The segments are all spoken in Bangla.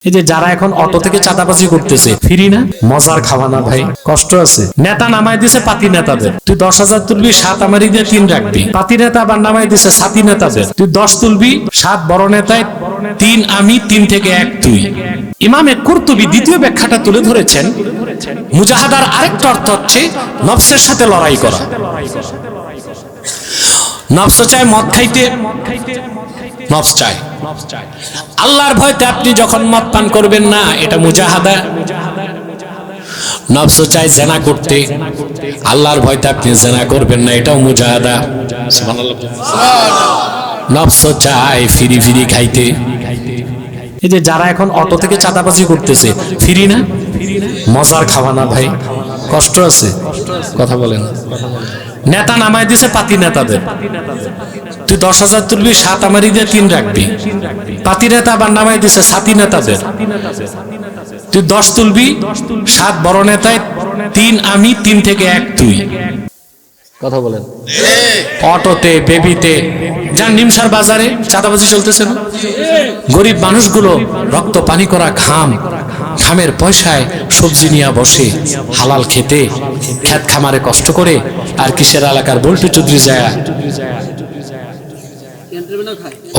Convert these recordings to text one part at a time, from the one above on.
এই যে যারা এখন অটো থেকে চাঁদাবাজি করতেছে, ফ্রি না, মজার খাওয়া না ভাই, কষ্ট আছে। নেতা নামায় দিছে পাতি নেতাদের, তুই 10,000 তুলবি, 7 আমারি দিয়ে 3 রাখবি। পাতি নেতা আবার নামায় দিছে সাথী নেতাদের, তুই 10 তুলবি, 7 বড় নেতায় 3 আমি, 3 থেকে 1 তুই। ইমামে কুরতুবী দ্বিতীয় ব্যাখ্যাটা তুলে ধরেছেন, মুজাহাদার আরেকটা অর্থ হচ্ছে নফসের সাথে লড়াই করা। নফস চায় মদ খাইতে, নফস চায়। আল্লাহর ভয়তে আপনি যখন মদ পান করবেন না, এটা মুজাহাদা। নফস চায় জেনা করতে, আল্লাহর ভয়তে আপনি জেনা করবেন না, এটাও মুজাহাদা। নফস চায় ফিরি ফিরি খাইতে। এই যে যারা এখন অটো থেকে চাঁদাবাজি করতেছে, ফ্রি না, মজার খাওয়া না ভাই, কষ্ট আছে, কথা বলেন। নেতা নামায় দিছে পাতি নেতাদের, তুই 10,000 তুলবি, 7 আমারি দিয়ে 3 রাখবি। পাতি নেতা আবার নামায় দিছে সাথী নেতাদের, তুই 10 তুলবি, 7 বড় নেতায় 3 আমি, 3 থেকে 1 তুই। কথা বলেন। অটোতে, বেবিতে যান, নিমসার বাজারে চাঁদাবাজি চলতেছে না? গরিব মানুষগুলো রক্ত পানি করা ঘামের পয়সায় সবজি নিয়ে বসে হালাল খেতে, খেত খামারে কষ্ট করে, আর কিসের এলাকার বল্টু চৌধুরী যায়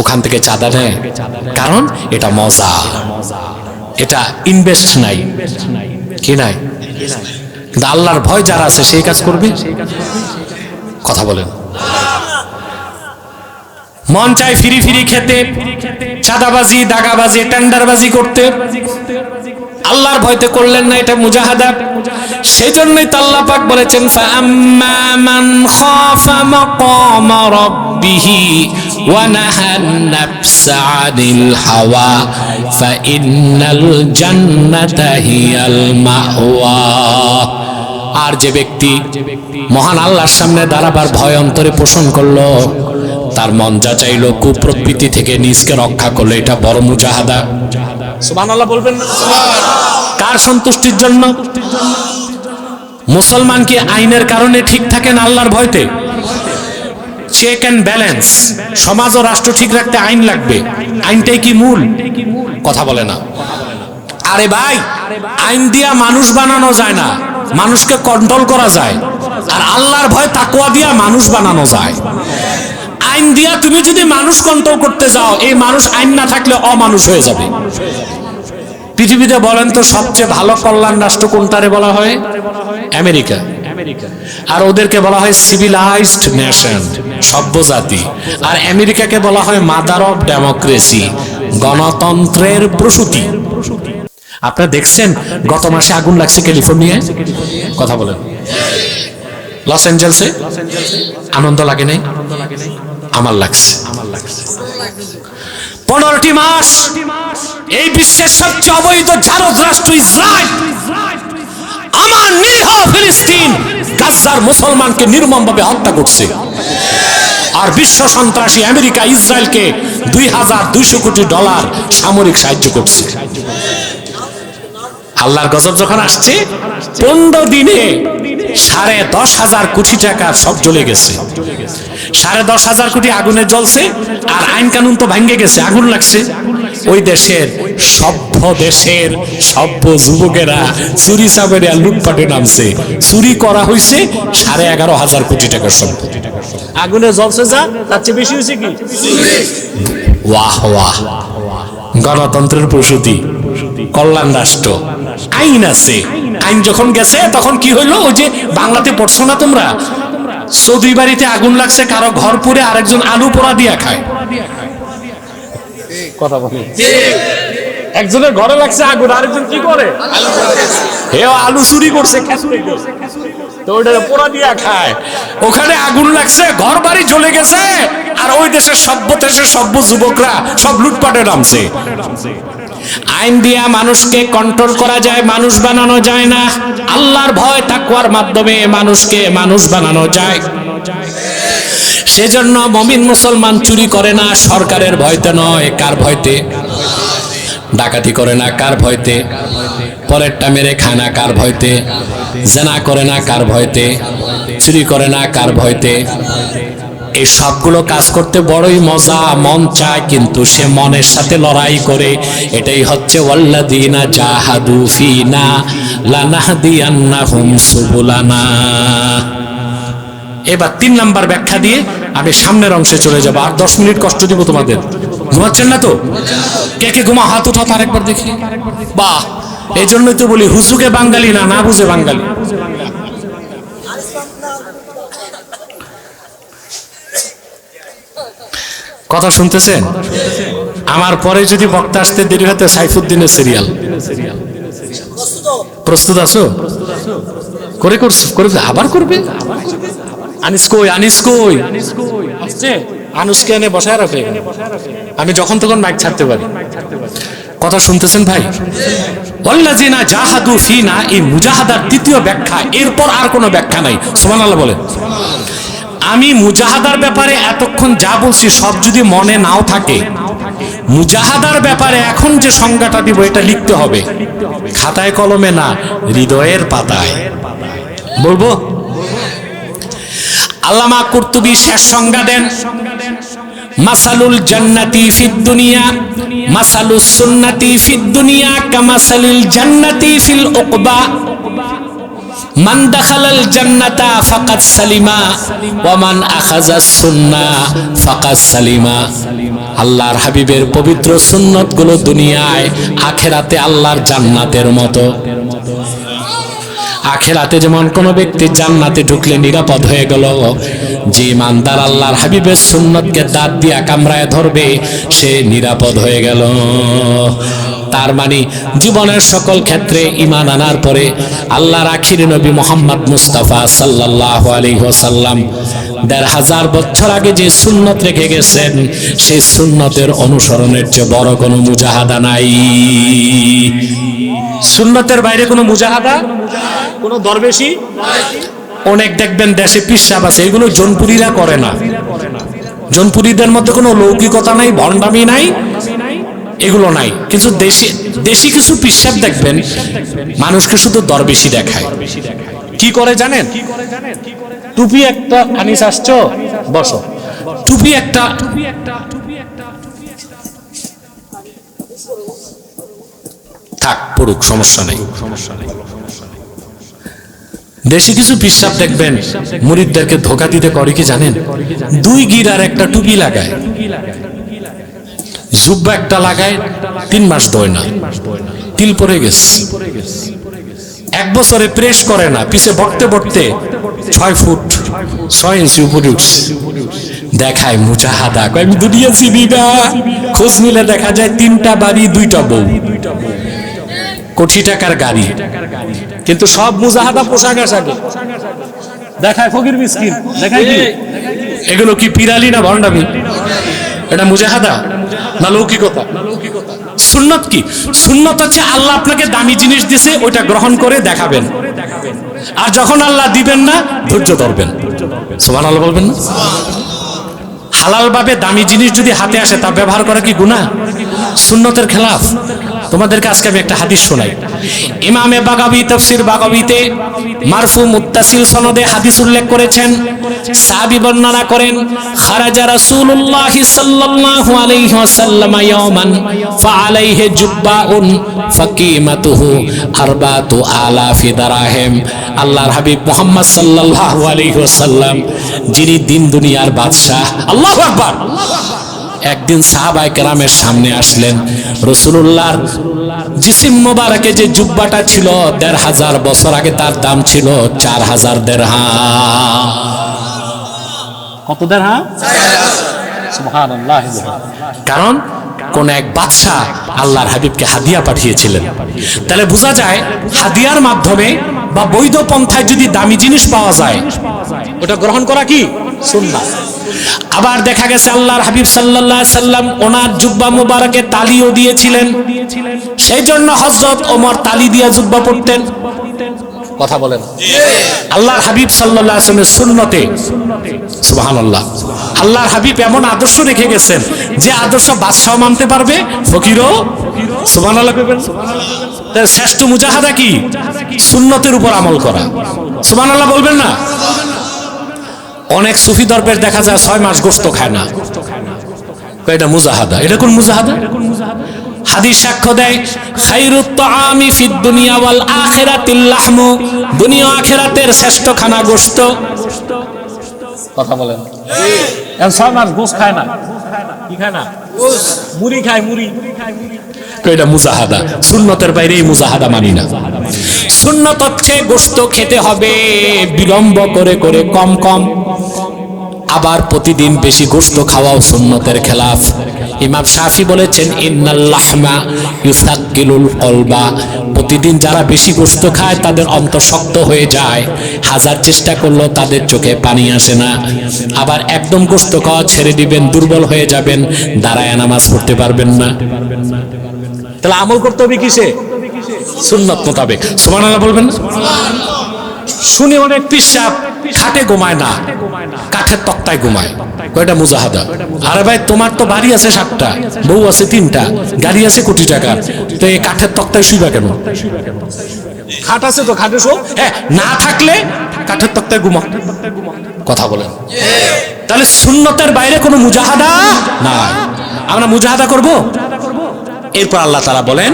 ওখান থেকে চাঁদা নেয়, কারণ এটা মজা, এটা ইনভেস্ট নাই, কি নাই। কিন্তু আল্লাহর ভয় যারা আছে সেই কাজ করবে। কথা বলেন। মন চাই ফিরি ফিরি খেতে, চাঁদাবাজি, দাগাবাজি, টেন্ডারবাজি করতে, আল্লাহর ভয়তে করলেন না, এটা মুজাহাদা। সেই জন্যই তো আল্লাহ পাক বলেছেন, ফাআম্মা মান খাফা মাকামা রাব্বিহি ওয়া নাহান নাফসা আনিল হাওয়া ফাইন্নাল জান্নাতা হিয়াল মাওয়া। আর যে ব্যক্তি মহান আল্লাহর সামনে দাঁড়াবার ভয় অন্তরে পোষণ করলো, তার মন যা চাইলো, কুপ্রবৃত্তি থেকে নিজকে রক্ষা করলো, এটা বড় মুজাহাদা। সুবহানাল্লাহ বলবেন না? কার সন্তুষ্টির জন্য? মুসলমান কি আইনের কারণে ঠিক থাকেন আল্লাহর ভয়তে? চেক এন্ড ব্যালেন্স, সমাজ ও রাষ্ট্র ঠিক রাখতে আইন লাগবে, আইনটাই কি মূল? কথা বলে না। আরে ভাই, আইন দিয়া মানুষ বানানো যায় না, মানুষকে কন্ট্রোল করা যায়। আর আল্লাহর ভয় তাকওয়া দিয়া মানুষ বানানো যায়। আইন দিয়া তুমি যদি মানুষ কন্ট্রোল করতে যাও, এই মানুষ আইন না থাকলে অমানুষ হয়ে যাবে। পৃথিবীতে বলেন তো সবচেয়ে ভালো কল্যাণ রাষ্ট্র কোনটারে বলা হয়? আমেরিকা। আর ওদেরকে বলা হয় সিভিলাইজড নেশন, সভ্য জাতি। আর আমেরিকাকে বলা হয় মাদার অফ ডেমোক্রেসি, গণতন্ত্রের প্রসূতি। আপনারা দেখছেন গত মাসে আগুন লাগছে ক্যালিফোর্নিয়ায়, কথা বলেন। লস অ্যাঞ্জেলসে আনন্দ লাগে নাই? আমার লাগছে। 15টি মাস এই বিশ্বের সবচেয়ে অবৈধ জারজ রাষ্ট্র ইসরায়েল আমার নিরীহ ফিলিস্তিন গাজার মুসলমানকে নির্মমভাবে হত্যা করছে। আর বিশ্ব সন্ত্রাসী আমেরিকা ইসরায়েলকে $2,200 কোটি সামরিক সাহায্য করছে। আল্লাহর গজব যখন আসছে, 15 দিনে 10,500 কোটি টাকা সব জ্বলে গেছে। 10,500 কোটি আগুনে জ্বলছে, আর আইন কানুন তো ভেঙে গেছে, আগুন লাগছে। ওই দেশের সভ্য যুবকেরা চুরি চাবের লুটপাটে নামছে, চুরি করা হয়েছে 11,500 কোটি টাকার সম্পদ। আগুনে জ্বলছে যা, তার চেয়ে বেশি হয়েছে কি? ওয়াহ ওয়াহ, গণতন্ত্রের প্রসূতি, কল্যাণ রাষ্ট্র, আইন আছে। আইন যখন গেছে তখন কি হইলো? ওই যে বাংলাতে পড়ছো না তোমরা, চৌধুরী বাড়িতে আগুন লাগছে, কারো ঘর পুড়ে আরেকজন আলু পোড়া দিয়া খায়। কথা বলে, একজনের ঘরে লাগছে আগুন, আরেকজন কি করে? আলু চুরি করছে, তো ওইটা পোড়া দিয়া খায়। ওখানে আগুন লাগছে, ঘর বাড়ি জ্বলে গেছে, আর ওই দেশের সভ্য যুবকরা সব লুটপাটে নামছে। আইন দিয়া মানুষকে কন্ট্রোল করা যায়, মানুষ বানানো যায় না। আল্লাহর ভয় তাকওয়ার মাধ্যমে মানুষকে মানুষ বানানো যায়। সেজন্য মুমিন মুসলমান চুরি করে না সরকারের ভয়তে নয়, কার ভয়তে? ডাকাতি করে না কার ভয়তে? পরেরটা মেরে খায় না কার ভয়তে? জেনা করে না কার ভয়তে? চুরি করে না কার ভয়তে? এই সবগুলো কাজ করতে বড়ই মজা, মন চায়, কিন্তু সে মনের সাথে লড়াই করে। এটাই হচ্ছে ওয়াল্লাযীনা জাহাদু ফিনা লানাহদিয়ান্নাহুম সুবুলানা। এবার 3 নাম্বার ব্যাখ্যা দিয়ে আমি সামনের অংশে চলে যাব। আর 10 মিনিট কষ্ট দিব তোমাদের। ঘুমাচ্ছেন না তো? কে কে ঘুমা? হাত উঠাও তো আরেকবার দেখি। বাহ, এই জন্যই তো বলি হুজুকে বাঙালি না, না বুঝে বাঙালি। কথা শুনতেছেন? আমার পরে যদি বক্তা আসতে দেরি হতে সাইফুদ্দিনের সিরিয়াল। প্রস্তুত আছো? করে করছো, করে আবার করবে। আনিস কই? আনিস কই? আসছে? আনুসকে এনে বসায় রাখে, আমি যখন তখন মাইক ছাড়তে পারি। কথা শুনতেছেন ভাই? ওয়াল্লাযীনা জাহাদু ফিনা, এই মুজাহাদার দ্বিতীয় ব্যাখ্যা, এরপর আর কোনো ব্যাখ্যা নাই। সুবহানাল্লাহ বলেন। আমি মুজাহাদার ব্যাপারে এতক্ষণ যা বলছি সব যদি মনে নাও থাকে, মুজাহাদার ব্যাপারে এখন যে সংজ্ঞাটা দিব এটা লিখতে হবে, খাতায় কলমে না, হৃদয়ের পাতায়। বলবো? আল্লামা কুরতুবী শেষ সংজ্ঞা দেন, মাসালুল জান্নাতি ফিদ দুনিয়া মাসালুস সুন্নাতি ফিদ দুনিয়া কামাসালিল জান্নাতি ফিল উকবা মান দাখালাল জান্নাতা ফাকাদ সালিমা ওয়া মান আখাযাস সুন্নাহ ফাকাদ সালিমা। আল্লাহর হাবিবের পবিত্র সুন্নতগুলো দুনিয়ায়, আখিরাতে আল্লাহর জান্নাতের মতো। আখিরাতে যেমন কোন ব্যক্তি জান্নাতে ঢুকলে নিরাপদ হয়ে গেল, যে ইমানদার আল্লাহর হাবিবের সুন্নতকে দাঁত দিয়া কামড়ায় ধরবে সে নিরাপদ হয়ে গেল। তার মানে জীবনের সকল ক্ষেত্রে ঈমান আনার পরে আল্লাহর আখির নবী মুহাম্মদ মুস্তাফা সাল্লাল্লাহু আলাইহি ওয়াসাল্লাম ১৫০০ বছর আগে যে সুন্নত রেখে গেছেন, সেই সুন্নতের অনুসরণের চেয়ে বড় কোনো মুজাহাদা নাই। সুন্নতের বাইরে কোনো মুজাহাদা, কোনো দরবেশি। অনেক দেখবেন দেশে পিসাব আছে, এগুলো জোনপুরীরা করে না। জোনপুরীদের মধ্যে কোনো লৌকিকতা নাই, ভণ্ডামি নাই, এগুলো নাই। কিন্তু দেশি কিছু পিসাব দেখবেন মানুষকে শুধু দরবেশি দেখায়। কি করে জানেন? টুপি একটা, আনিস আসছো, বসো। টুপি একটা, থাক পড়ুক, সমস্যা নেই। দেশি কিছু পিসাব দেখবেন মুরিদদেরকে ধোকা দিতে করে কি জানেন? 2 গিরার একটা টুপি লাগায়, জুব্বা একটা লাগায়, 3 মাস ধোয় না, তিল পরে গেছে। 1 বছরে প্রেস করে না, পিছে বটতে বটতে 6 ফুট 6 ইঞ্চি উপরে উঠছে। দেখায় মুজাহাদা। আমি দুনিয়া চিনি না। খোঁজ নিলে দেখা যায় 3টা বাড়ি 2টা বউ, কোটি টাকার গাড়ি, কিন্তু সব মুজাহাদা পোশাক আশাকে দেখায়। ফকির মিসকিন দেখায় কি? এগুলো কি পিরালি না ভণ্ডামি? এটা মুজাহাদা না লৌকিকতা? সুন্নত কি? সুন্নত হচ্ছে আল্লাহ আপনাকে দামি জিনিস দিয়েছে, ওইটা গ্রহণ করে দেখাবেন। আর যখন আল্লাহ দিবেন না, ধৈর্য ধরবেন। সুবহানাল্লাহ বলবেন না? হালাল ভাবে দামি জিনিস যদি হাতে আসে তা ব্যবহার করা কি গুনাহ? সুন্নতের খেলাফ। তোমাদেরকে আজকে আমি একটা হাদিস শোনাই। ইমামে বাগাবী তাফসীর বাগাবীতে মারফু মুত্তাসিল সনদে হাদিস উল্লেখ করেছেন। সাহাবী বর্ণনা করেন, খারাজা রাসূলুল্লাহ সাল্লাল্লাহু আলাইহি ওয়াসাল্লাম ইয়াওমান ফাআলাইহি জুব্বাউন ফাকিমাতুহু 4000 দিরহাম। আল্লাহর হাবিব মুহাম্মদ সাল্লাল্লাহু আলাইহি ওয়াসাল্লাম, যিনি দিন দুনিয়ার বাদশা, আল্লাহু আকবার, একদিন সাহাবায়ে কেরামের সামনে আসলেন। রাসূলুল্লাহর জিসিম মোবারকে যে জুব্বাটা ছিল ১৫০০ বছর আগে তার দাম ছিল ৪০০০ দিরহাম। কত দিরহাম? ৪০০০। সুবহানাল্লাহ। কারণ কোন এক বাদশা আল্লাহর হাবিবকে হাদিয়া পাঠিয়েছিলেন। তাহলে বোঝা যায় হাদিয়ার মাধ্যমে বা বৈধ পন্থায় যদি দামি জিনিস পাওয়া যায়, ওটা গ্রহণ করা কি সুন্নাহ। আবার দেখা গেছে আল্লাহর হাবিব সাল্লাল্লাহু আলাইহি সাল্লাম ওনার জুব্বা মুবারকে তালিও দিয়েছিলেন, সেই জন্য হযরত ওমর তালি দিয়া জুব্বা পরতেন। কথা বলেন। আল্লাহর হাবিব সাল্লাল্লাহু আলাইহি ওয়াসাল্লামের সুন্নতে, সুবহানাল্লাহ, আল্লাহর হাবিব এমন আদর্শ রেখে গেছেন যে আদর্শ বাদশাও মানতে পারবে, ফকিরও। সুবহানাল্লাহ কইবেন। তার শ্রেষ্ঠ মুজাহাদা কি? সুন্নতের উপর আমল করা। সুবহানাল্লাহ বলবেন না? অনেক সুফি দরবেশ দেখা যায় 6 মাস গোশত খায় না, এটা মুজাহাদা। এটা কোন মুজাহাদা? হাদিস সাক্ষ্য দেয় খায়রুত তাআমি ফিদ দুনিয়া ওয়াল আখিরাতিল লাহমু, দুনিয়া আখিরাতের শ্রেষ্ঠ খানা গোশত। কথা বলেন, ঠিক। 6 মাস গোশত খায় না, কি খায় না? মুড়ি খায়, মুড়ি। এটা মুজাহাদা। সুন্নতের বাইরে এই মুজাহাদা মানি না। সুন্নত হচ্ছে গোশত খেতে হবে বিলম্ব করে করে, কম কম। আবার প্রতিদিন বেশি গোশত খাওয়াও সুন্নতের খেলাফ। ইমাম শাফি বলেছেন ইন্নাল লাহমা ইউসাক্কিলুল কলবা, প্রতিদিন যারা বেশি গোশত খায় তাদের অন্তর শক্ত হয়ে যায়, হাজার চেষ্টা করলেও তাদের চোখে পানি আসে না। আবার একদম গোশত খাওয়া ছেড়ে দিবেন, দুর্বল হয়ে যাবেন, দাঁড়ায় নামাজ পড়তে পারবেন না। তাহলে আমল করতে হবে কিসে? সুন্নত মোতাবেক। সুবহানাল্লাহ বলবেন। শুনে অনেক পিসাব খাটে ঘুমায় না, কাঠের তক্তায় ঘুমায়, কয়টা মুজাহাদা। আরে ভাই তোমার তো বাড়ি আছে 7টা, বউ আছে 3টা, গাড়ি আছে কোটি টাকা, তো এই কাঠের তক্তায় শুইবা কেন? খাট আছে তো খাটে শো, হ্যাঁ, না থাকলে কাঠের তক্তায় ঘুমা। কথা বলেন। তাহলে সুন্নতের বাইরে কোনো মুজাহাদা নাই। আমরা মুজাহাদা করব। এরপর আল্লাহ তাআলা বলেন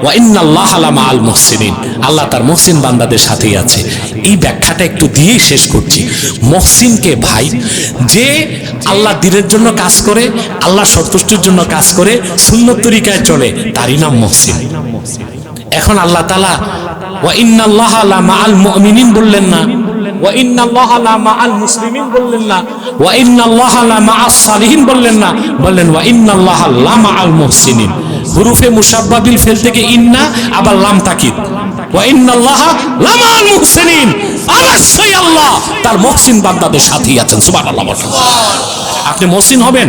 ওয়া ইন্নাল্লাহা লামাআল মুহসিনিন, আল্লাহ তার মুহসিন বান্দাদের সাথেই আছে। এই ব্যাখ্যাটা একটু দিয়েই শেষ করছি। মুহসিনকে ভাই, যে আল্লাহ দ্বীনের জন্য কাজ করে, আল্লাহ সন্তুষ্টির জন্য কাজ করে, সুন্নত তরিকায় চলে, তারই নাম মুহসিন। এখন আল্লাহ তাআলা ওয়া ইন্নাল্লাহা লামাআল মুমিনিন বললেন না, ওয়া ইন্নাল্লাহা লামাআল মুসলিমিন বললেন না, ওয়া ইন্নাল্লাহা লামাআস সালিহিন বললেন না, বললেন ওয়া ইন্নাল্লাহা লামাআল মুহসিনিন। হুরুফে মুশাব্বা বিল ফেল থেকে ইন্না, আবার লাম তাকিদ, ওয়া ইন্নাল্লাহা লামাআল মুহসিনিন, অবশ্যই আল্লাহ তার মুহসিন বান্দাদের সাথেই আছেন। সুবহানাল্লাহ। আপনি মুহসিন হবেন,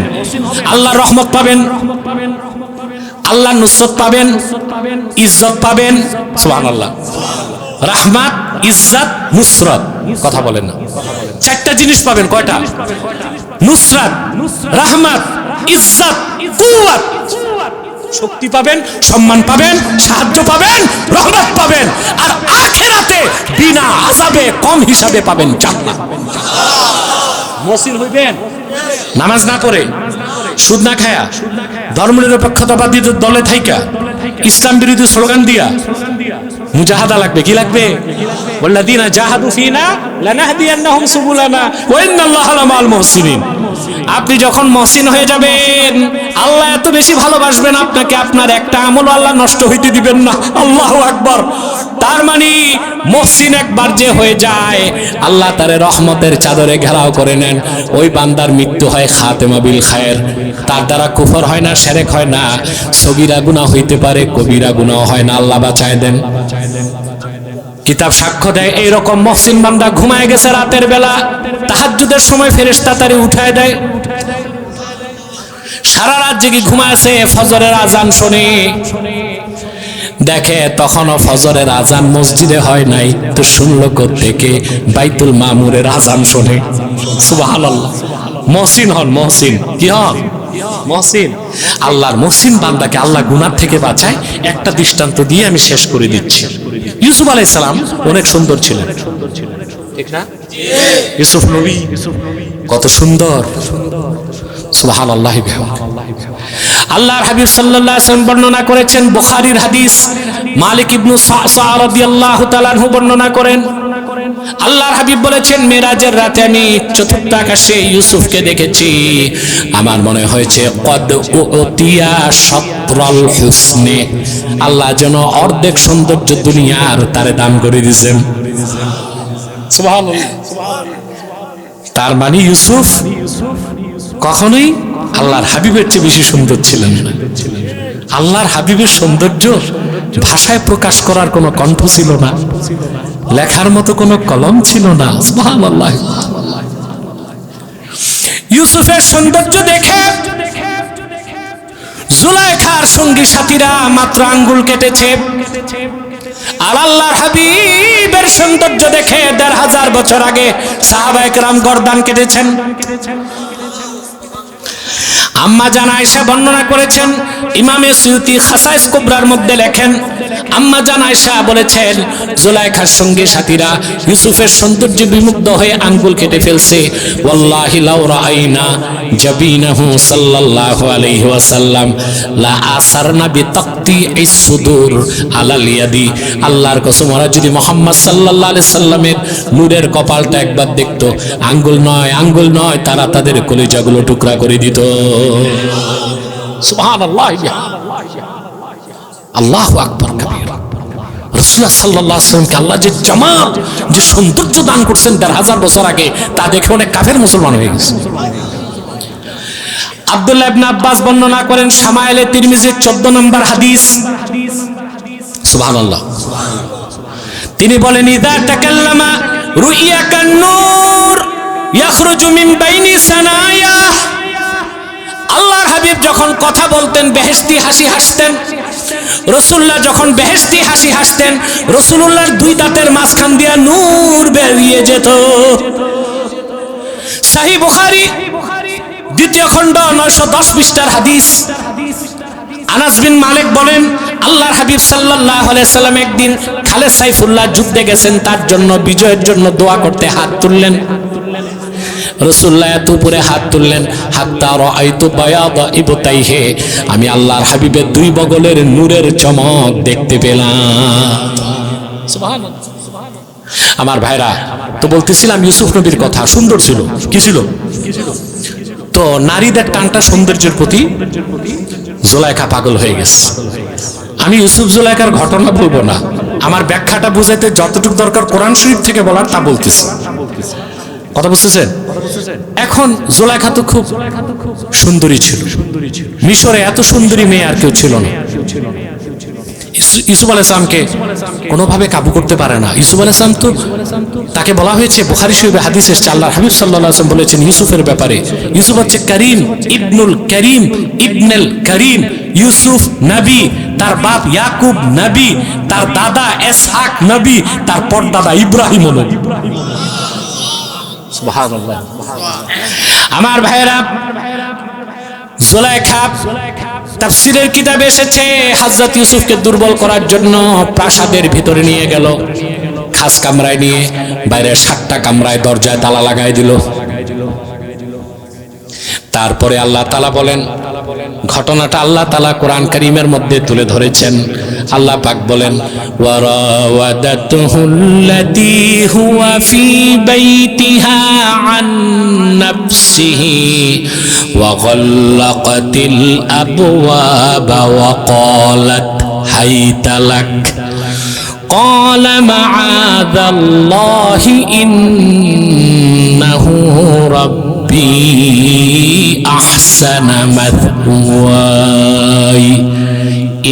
আল্লাহর রহমত পাবেন, আল্লাহর নুসরত পাবেন, ইজ্জত পাবেন। সুবহানাল্লাহ। রাহমাত, ইজ্জত, নুসরত। কথা বলেন না। 4টা জিনিস পাবেন। কয়টা? নুসরত, রাহমাত, ইজ্জত, কুওয়াত। শক্তি পাবেন, সম্মান পাবেন, সাহায্য পাবেন, রহমত পাবেন, আর আখিরাতে বিনা আযাবে কম হিসাবে পাবেন জান্নাত। মুহসিন হইবেন নামাজ না পড়ে, সুদ না খায়া, ধর্মনিরপেক্ষতাবাদীদের দলে থাইকা, ইসলাম বিরোধী স্লোগান দিয়া। মুজাহাদা লাগবে। কি লাগবে? ওয়াল্লাযীনা জাহাদু ফীনা লানাহদিয়ান্নাহুম সুবুলানা ওয়া ইন্নাল্লাহা লামাআল মুহসিনিন। আপনি যখন মুহসিন হয়ে যাবেন, আল্লাহ এত বেশি ভালোবাসবেন আপনাকে, আপনার একটা আমল আল্লাহ নষ্ট হইতে দিবেন না। আল্লাহু আকবার। তার মানে মুহসিন একবার যে হয়ে যায়, আল্লাহ তারে রহমতের চাদরে ঘেরাও করে নেন। ওই বান্দার মৃত্যু হয় খাতেমা বিল খায়ের। তার দ্বারা কুফর হয় না, শিরক হয় না, সগীরা গুনাহ হইতে পারে, কবিরা গুনাহ হয় না। আল্লাহ বাঁচায় দেন। কিতাব সাক্ষ্য দেয় এইরকম মুহসিন বান্দা ঘুমায় গেছে রাতের বেলা, তাহাজ্জুদের সময় ফেরেশতা তারে উঠায় দেয়। সারা রাত জেগে ঘুমায়ছে, ফজরের আজান শুনে দেখে তখনও ফজরের আজান মসজিদে হয় নাই, তো শুনলো কোত্থেকে? বাইতুল মামুরের আজান শুনে। সুবহানাল্লাহ। মুহসিন হন, মুহসিন। কি হন? মুহসিন। আল্লাহর মুহসিন বান্দাকে আল্লাহ গুনাহ থেকে বাঁচায়। একটা দৃষ্টান্ত দিয়ে আমি শেষ করে দিচ্ছি। ইউসুফ আলাইহিস সালাম অনেক সুন্দর ছিলেন, ঠিক না? ইউসুফ নবী কত সুন্দর। সুবহানাল্লাহ। আল্লাহর হাবিব সাল্লাল্লাহু আলাইহি ওয়াসাল্লাম বর্ণনা করেছেন, বুখারীর হাদিস, মালিক ইবনে সা'সা রাদিয়াল্লাহু তাআলা আনহু বর্ণনা করেন, আল্লাহর হাবিব বলেছেন, মেরাজের রাতে আমি চতুর্থ আকাশে ইউসুফকে দেখেছি। আমার মনে হয়েছে কদ উতিয়া শাতরাল হুসনে, আল্লাহ যেন অর্ধেক সৌন্দর্য দুনিয়ার তারে দান করে দিয়েছেন। সুবহানাল্লাহ। তার মানে ইউসুফ কখনোই আল্লাহর হাবিবের চেয়ে বেশি সুন্দর ছিলেন না। আল্লাহর হাবিবের সৌন্দর্য ভাষায় প্রকাশ করার কোনো কণ্ঠ ছিল না, লেখার মতো কোনো কলম ছিল না। সুবহানাল্লাহ। ইউসুফের সৌন্দর্য দেখে জুলাইখার সঙ্গী সাথীরা মাত্র আঙ্গুল কেটেছে, আর আল্লাহর হাবিবের সৌন্দর্য দেখে ১৫০০ বছর আগে সাহাবায়ে কেরাম গর্দান কেটেছেন। আম্মা জান আয়েশা বর্ণনা করেছেন, ইমামে সুয়ুতি খাসাইস কুবরার মধ্যে লেখেন, আম্মা জান আয়েশা বলেছেন জুলাইখার সঙ্গে সাথীরা ইউসুফের সৌন্দর্যে বিমুগ্ধ হয়ে আঙ্গুল কেটে ফেলছে। ওয়াল্লাহি লাউ রাআইনা জাবিনাহু সাল্লাল্লাহু আলাইহি ওয়াসাল্লাম লা আসারনা বিতাকতি ইসসুদুর আলাল ইয়াদি। আল্লাহর কসম, ওরা যদি মুহাম্মদ সাল্লাল্লাহু আলাইহি সাল্লামের নূরের কপালটা একবার দেখতো, আঙ্গুল নয় তারা তাদের কলিজাগুলো টুকরা করে দিত। সুবহানাল্লাহ, আল্লাহু আকবার কাবীরা। রাসূলুল্লাহ সাল্লাল্লাহু আলাইহি ওয়াসাল্লামকে আল্লাহ যে জামাল, যে সৌন্দর্য দান করছেন ১৫০০ বছর আগে, তা দেখে অনেক কাফের মুসলমান হয়ে গেছে। আব্দুল্লাহ ইবনে আব্বাস বর্ণনা করেন শামায়েলে তিরমিজির 14 নম্বর হাদিস। সুবহানাল্লাহ। তিনি বলেন ইযা তাকাল্লামা রুইয়া কান-নূর ইয়াখরুজু মিন বাইনি সানায়া। আল্লাহর হাবিব যখন কথা বলতেন বেহেশতি হাসি হাসতেন। রাসূলুল্লাহ যখন বেহেশতি হাসি হাসতেন, রাসূলুল্লাহর দুই দাঁতের মাঝখান দিয়ে নূর বেরিয়ে যেত। সহিহ বুখারী দ্বিতীয় খণ্ড 910 পৃষ্ঠার হাদিস। আনাস বিন মালিক বলেন আল্লাহর হাবিব সাল্লাল্লাহু আলাইহি সাল্লাম একদিন খালেদ সাইফুল্লাহ যুদ্ধে গেছেন, তার জন্য বিজয়ের জন্য দোয়া করতে হাত তুললেন। রাসূলুল্লাহ এত উপরে হাত তুললেন, হাত্তা রাআইতু বায়াদা ইবতাইহি, আমি আল্লাহর হাবিবের দুই বগলের নূরের চমক দেখতে পেলাম। সুবহানাল্লাহ। আমার ভাইরা, তো বলতেছিলাম ইউসুফ নবীর কথা, সুন্দর ছিল। কি ছিল? তো নারীদের টানটা সৌন্দর্যের প্রতি জুলাইখা পাগল হয়ে গেছে। আমি ইউসুফ জুলাইখার ঘটনা বলবো না, আমার ব্যাখ্যাটা বুঝাইতে যতটুকু দরকার কোরআন শরীফ থেকে বলার তা বলতেছি। কথা বুঝতেছেন? এখন জুলাইখা তো খুব সুন্দরী ছিল। মিশরে এত সুন্দরী মেয়ে আর কেউ ছিল না। ইউসুফ আলাইহিস সালামকে কোনোভাবে কাবু করতে পারে না। ইউসুফ আলাইহিস সালাম তো, তাকে বলা হয়েছে, বুখারী শরীফে হাদিস এসেছে, আল্লাহর হাবিব সাল্লাল্লাহু আলাইহি ওয়াসাল্লাম বলেছেন ইউসুফের ব্যাপারে, ইউসুফ হচ্ছে করিম ইবনুল করিম ইবনুল করিম। ইউসুফ নবী, তার বাপ ইয়াকুব নবী, তার দাদা ইসহাক নবী, তার পরদাদা ইব্রাহিম নবী। সুবহানাল্লাহ। আমার ভাইরা, জুলাইখা তাফসীরের কিতাবে এসেছে হযরত ইউসুফকে দুর্বল করার জন্য প্রাসাদের ভিতরে নিয়ে গেল, খাস কামরায় নিয়ে বাইরে 7টা কামরায় দরজায় তালা লাগাই দিল। তারপরে আল্লাহ তাআলা বলেন, ঘটনাটা আল্লাহ তাআলা কোরআন কারীমের মধ্যে তুলে ধরেছেন। আল্লাহ পাক বলেন ওয়ারাওয়াদাতুহুল্লাতী হুয়া ফী বাইতিহা আন নাফসিহি ওয়া গাল্লাকাতিল আবওয়াবা ওয়া ক্বালাত হাইতা লাক ক্বালা মাআযাল্লাহি ইন্নাহু রাব্বী আহসানা মাথওয়াই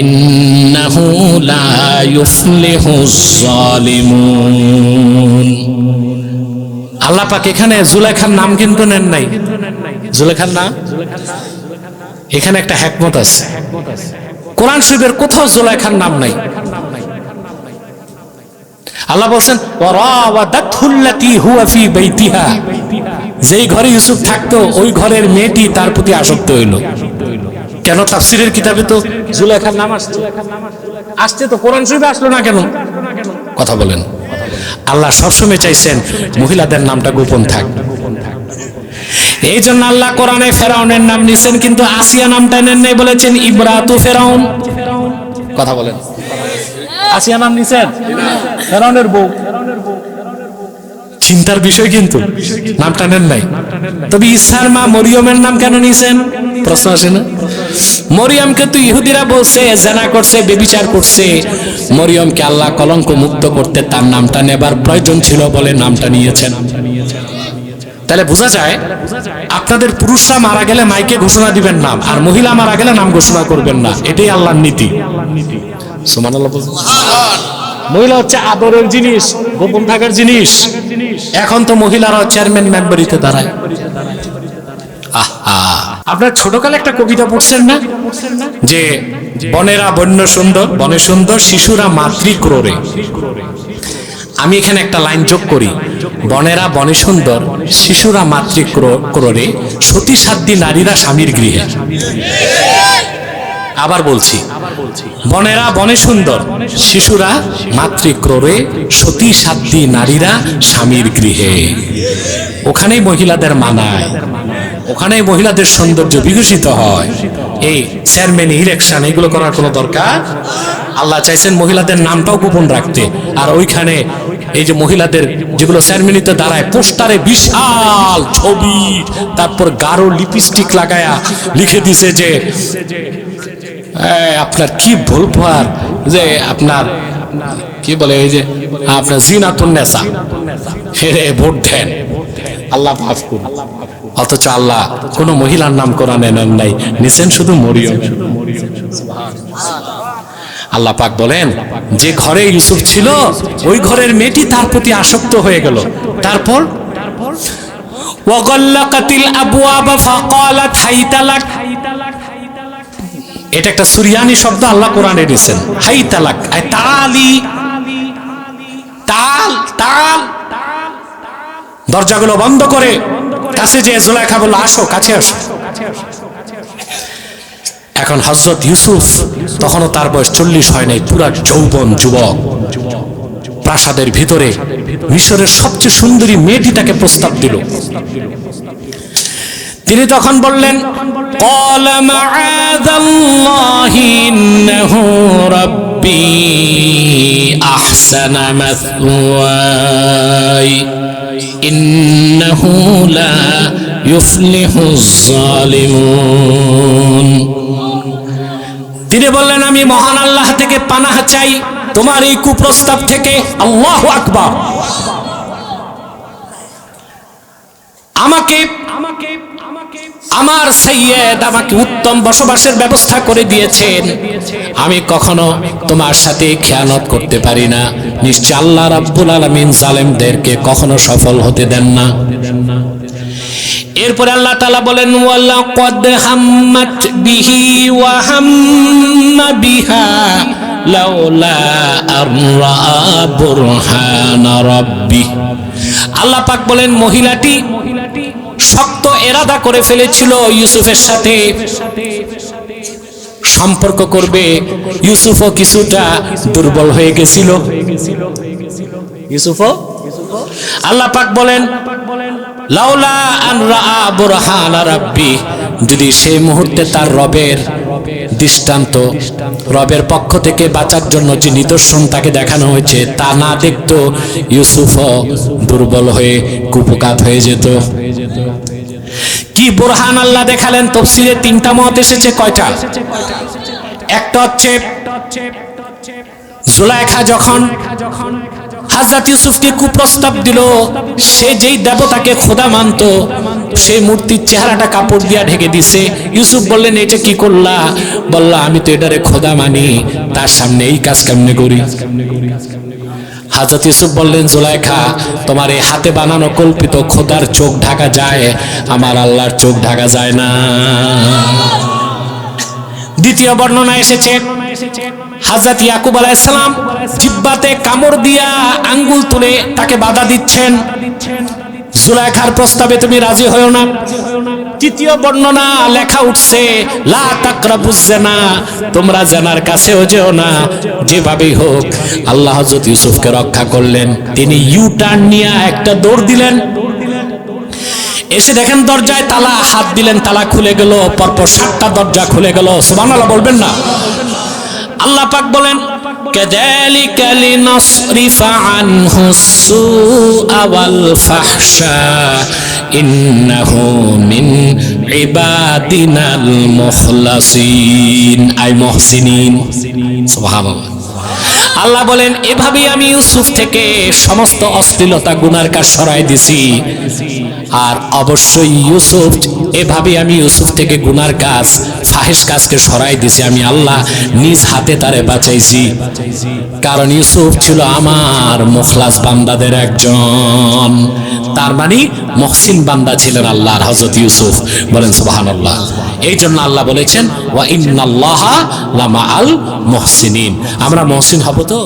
ইন্নাহু লা ইউফলিহুজ জালিমুন। আল্লাহ পাক এখানে জুলাইখার নাম কিন্তু নেন নাই। জুলাইখার নাম এখানে একটা হিকমত আছে। কোরআন শরীফের কোথাও জুলাইখার নাম নাই। আল্লাহ বলেন ওয়ারাওয়াদাতুল্লাতী হুয়া ফী বাইতিহা, যেই ঘরে ইউসুফ থাকতো ওই ঘরের মেয়েটি তার প্রতি আসক্ত হইল। কেন? তাফসীরের কিতাবে তো জুলাইখার নাম আসছে তো কোরআন শরীফে আসলো না কেন? কথা বলেন। আল্লাহ সবসময় চাইছেন মহিলাদের নামটা গোপন থাক। এই জন্য আল্লাহ কোরআনে ফেরাউনের নাম নিছেন, কিন্তু আসিয়া নামটা নেন নাই, বলেছেন ইমরাতু ফেরাউন। কথা বলেন। আসিয়া নাম নিছেন ফেরাউনের বউ। চিন্তার বিষয়, কিন্তু নামটা নেন নাই। তবে ঈসার মা মরিয়মের নাম কেন নিছেন? প্রশ্ন আসে না? মরিয়মকে তো ইহুদিরা বলছে জেনা করছে, ব্যভিচার করছে। মরিয়মকে আল্লাহ কলঙ্ক মুক্ত করতে তার নামটা নেবার প্রয়োজন ছিল বলে নামটা নিয়েছেন। তাহলে বোঝা যায় আপনাদের পুরুষরা মারা গেলে মাইকে ঘোষণা দিবেন নাম, আর মহিলা মারা গেলে নাম ঘোষণা করবেন না। এটাই আল্লাহর নীতি। সুবহানাল্লাহ। মহিলা হচ্ছে আদরের জিনিস, গোপন থাকার জিনিস। এখন তো মহিলারা চেয়ারম্যান মেম্বারিতে দাঁড়ায়। আপনার ছোটকালে একটা কবিতা পড়ছেন না, যে বনেরা বন্য সুন্দর, বনে সুন্দর শিশুরা মাতৃক্রোড়ে। আমি এখানে একটা লাইন যোগ করি, বনেরা বনে সুন্দর শিশুরা মাতৃক্রোড়ে, সতী সাধ্যী নারীরা স্বামীর গৃহে। আবার বলছি, বনেরা বনে সুন্দর, শিশুরা মাতৃক্রোড়ে, সতী সাধ্যী নারীরা স্বামীর গৃহে। ওখানেই মহিলাদের মানায়, ওখানেই মহিলাদের সৌন্দর্য বিকশিত হয়। এই চেয়ারম্যান ইলেকশন এগুলো করার কোনো দরকার। আল্লাহ চাইছেন মহিলাদের নামটাও গোপন রাখতে। আর ওইখানে এই যে মহিলাদের যেগুলো চেয়ারম্যানিতে দাঁড়ায়, পোস্টারে বিশাল ছবি, তারপর গাঢ় লিপস্টিক লাগায়া লিখে দিছে যে আপনার কি বলবো আর, যে আপনার কি বলে, এই যে আপনার জিনাতুন নেসা, হেরে ভোট দেন, আল্লাহ মাফ করুন। অথচ আল্লাহ কোন মহিলার নাম কোরআনে নেন নাই, নিছেন শুধু মরিয়ম। আল্লাহ পাক বলেন, যে ঘরে ইউসুফ ছিল ওই ঘরের মেয়েটি তার প্রতি আসক্ত হয়ে গেল। তারপর ওয়াগাল্লাকাতিল আবওয়াবা ফাকালাত হাইতালাক, এটা একটা সুরিয়ানি শব্দ আল্লাহ কোরআনে দিয়েছেন। হাইতালাক আই তালি, তাল তাল, দরজাগুলো বন্ধ করে কাছে যে জুলাইখা বলল, আসো কাছে আসো। এখন হযরত ইউসুফ তখনও তার বয়স 40 হয় নাই, পুরা যৌবন যুবক। প্রাসাদের ভিতরে মিশরের সবচেয়ে সুন্দরী মেয়েটি তাকে প্রস্তাব দিল। তিনি তখন বললেন, ক্বালা মাআযাল্লাহি ইন্নাহু রাব্বি আহসানা মাসওয়াই ইন্নাহু লা ইউফলিহুজ জালিমুন। তিনি বললেন, আমি মহান আল্লাহ থেকে পানাহ চাই তোমার এই কুপ্রস্তাব থেকে। আল্লাহু আকবার। আমাকে আমার সাইয়্যেদ আমাকে উত্তম বসবাসের ব্যবস্থা করে দিয়েছেন, আমি কখনো তোমার সাথে খেয়ানত করতে পারি না। নিশ্চয় আল্লাহ রাব্বুল আলামিন জালেমদেরকে কখনো সফল হতে দেন না। এরপরে আল্লাহ তাআলা বলেন, ওয়ালাকাদ হাম্মাত বিহি ওয়া হাম্মা বিহা লাউলা আররা বুরহানা রাব্বি। আল্লাহ পাক বলেন, মহিলাটি শক্ত এরাদা করে ফেলেছিল ইউসুফের সাথে সম্পর্ক করবে। ইউসুফও কিছুটা দুর্বল হয়ে গেছিল। ইউসুফও, আল্লাহ পাক বলেন, লাউলা আন রাআ বুরহানা রাব্বি, যদি সেই মুহূর্তে তার রবের দৃষ্টান্ত, রবের পক্ষ থেকে বাঁচার জন্য যে নিদর্শন তাকে দেখানো হয়েছে তা না দেখতো, ইউসুফও দুর্বল হয়ে কুপকাত হয়ে যেত। কি বুরহান আল্লাহ দেখালেন? তাফসীরে 3টা মত এসেছে। কয়টা? একটা হচ্ছে জুলাইখা যখন হযরত ইউসুফকে কুপ্রস্তাব দিল, সে যেই দেবতাকে খোদা মানত সেই মূর্তির চেহারাটা কাপড় দিয়া ঢেকে দিছে। ইউসুফ বললেন, এটা কি করলা? বলল, আমি তো এটারে খোদা মানি, তার সামনে এই কাজ কেমনে করি? হযরত ইউসুফ বললেন, জুলাইখা, তোমার এই হাতে বানানো কল্পিত খোদার চোখ ঢাকা যায়, আমার আল্লাহর চোখ ঢাকা যায় না। দ্বিতীয় বর্ণনা এসেছে, হযরত ইয়াকুব আলাইহিস সালাম জিহ্বাতে কামড় দিয়া আঙ্গুল তুলে তাকে বাধা দিচ্ছেন, জুলাইখার প্রস্তাবে তুমি রাজি হও না। তৃতীয় বর্ণনা লেখা উঠছে, লা তাকরাবুজ জিনা, তোমরা জিনার কাছেও যেও না। যেভাবেই হোক আল্লাহ হযরত ইউসুফকে রক্ষা করলেন। তিনি ইউ টার্ন নিয়ে একটা দৌড় দিলেন, এসে দেখেন দরজায় তালা, হাত দিলেন, তালা খুলে গেল। পরপর 7টা দরজা খুলে গেল। সুবহানাল্লাহ বলবেন না? আল্লাহ পাক বলেন, কাযালিকা লিনাসরিফা আনহুস সুআ ওয়াল ফাহশা ইন্নাহু মিন ইবাদিনাল মুখলাসিন আই মুহসিনিন। সুবহানাল্লাহ। আল্লাহ বলেন, এভাবেই আমি ইউসুফ থেকে সমস্ত অশ্লীলতা গুনার কাজ সরাই দিছি। আর অবশ্যই ইউসুফ, এভাবেই আমি ইউসুফ থেকে গুনার কাজ, ফাহিশ কাজকে সরাই দিছি। আমি আল্লাহ নিজ হাতে তারে বাঁচাইছি, কারণ ইউসুফ ছিল আমার মুখলাস বান্দাদের একজন। তার মানে মুহসিন বান্দা ছিলেন আল্লাহর হযরত ইউসুফ। বলেন সুবহানাল্লাহ। এই জন্য আল্লাহ বলেছেন, ওয়া ইন্নাল্লাহা লামাআল মুহসিনিন, আমরা মুহসিন হব তো।